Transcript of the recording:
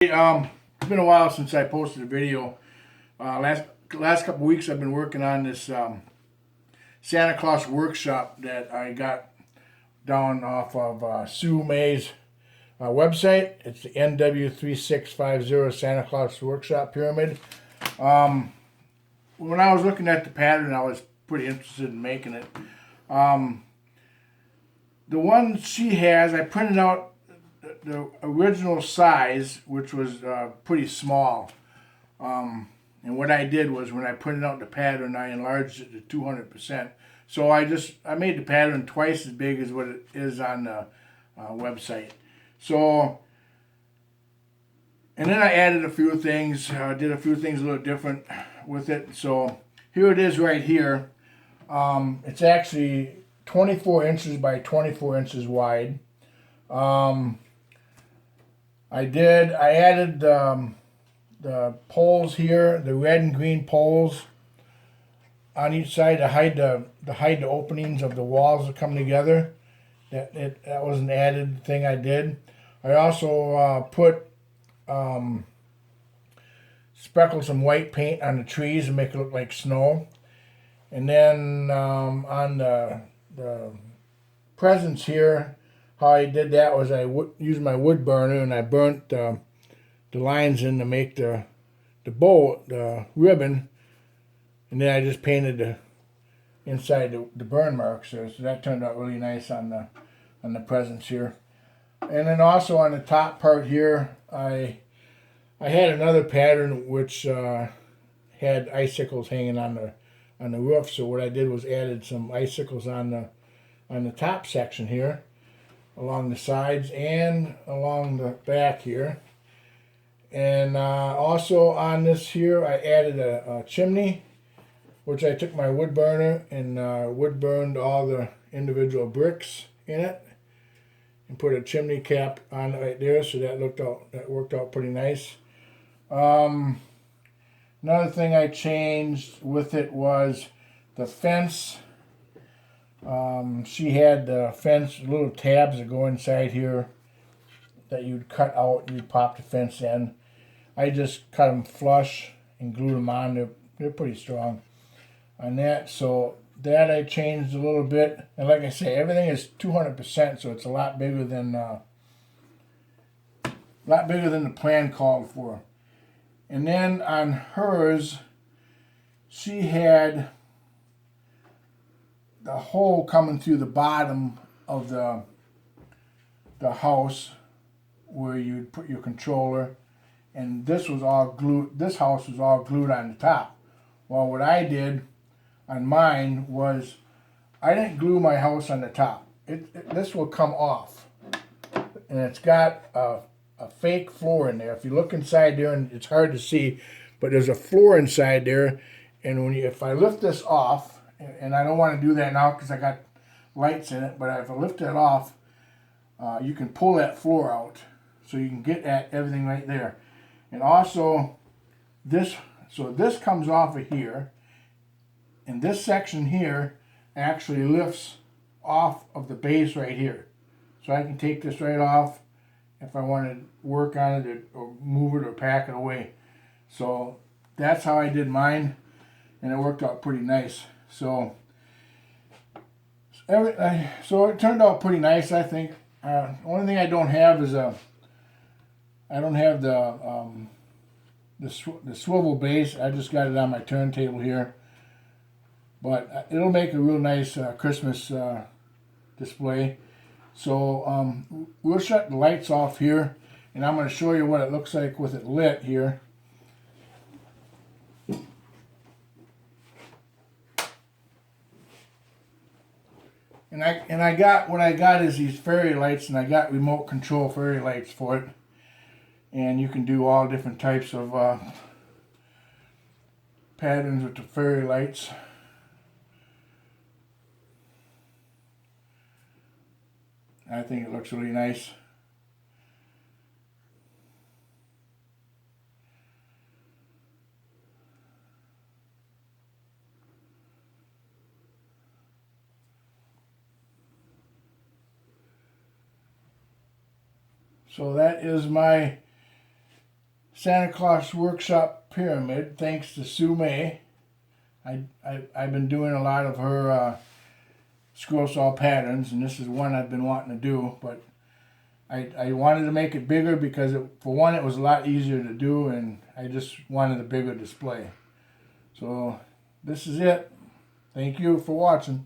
It's been a while since I posted a video. Last couple weeks I've been working on this Santa Claus workshop that I got down off of Sue May's website. It's the NW3650 Santa Claus Workshop Pyramid. When I was looking at the pattern, I was pretty interested in making it. The one she has, I printed out the original size, which was pretty small. And what I did was when I printed out the pattern, I enlarged it to 200%. So I made the pattern twice as big as what it is on the website. So, and then I added a few things, did a few things a little different with it. So here it is right here. It's actually 24 inches by 24 inches wide. I added the poles here, the red and green poles on each side to hide the openings of the walls that come together. That was an added thing I did. I also speckled some white paint on the trees to make it look like snow. And then on the presents here, how I did that was I used my wood burner and I burnt the lines in to make the bow, the ribbon, and then I just painted the inside the burn marks there. So that turned out really nice on the presents here. And then also on the top part here, I had another pattern which had icicles hanging on the roof. So what I did was added some icicles on the top section here, along the sides and along the back here. And also on this here, I added a chimney, which I took my wood burner and wood burned all the individual bricks in it, and put a chimney cap on it right there. So that worked out pretty nice. Another thing I changed with it was the fence. She had the fence little tabs that go inside here that you'd cut out and you'd pop the fence in. I just cut them flush and glued them on. They're pretty strong on that. So that I changed a little bit. And like I say, everything is 200%, so it's a lot bigger than the plan called for. And then on hers, she had the hole coming through the bottom of the house where you'd put your controller, and this was all glued. This house was all glued on the top. Well, what I did on mine was I didn't glue my house on the top. This will come off, and it's got a fake floor in there. If you look inside there, and it's hard to see, but there's a floor inside there, and if I lift this off, and I don't want to do that now because I got lights in it, but if I lift it off, you can pull that floor out, so you can get at everything right there. And also this comes off of here, and this section here actually lifts off of the base right here. So I can take this right off if I want to work on it or move it or pack it away. So that's how I did mine, and it worked out pretty nice. So it turned out pretty nice, I think. The only thing I don't have is I don't have the swivel base. I just got it on my turntable here, but it'll make a real nice Christmas display. So we'll shut the lights off here, and I'm going to show you what it looks like with it lit here. And what I got is these fairy lights, and I got remote control fairy lights for it. And you can do all different types of patterns with the fairy lights. I think it looks really nice. So that is my Santa Claus Workshop Pyramid, thanks to Sue May. I've been doing a lot of her scroll saw patterns, and this is one I've been wanting to do, but I wanted to make it bigger because, for one, it was a lot easier to do, and I just wanted a bigger display. So this is it. Thank you for watching.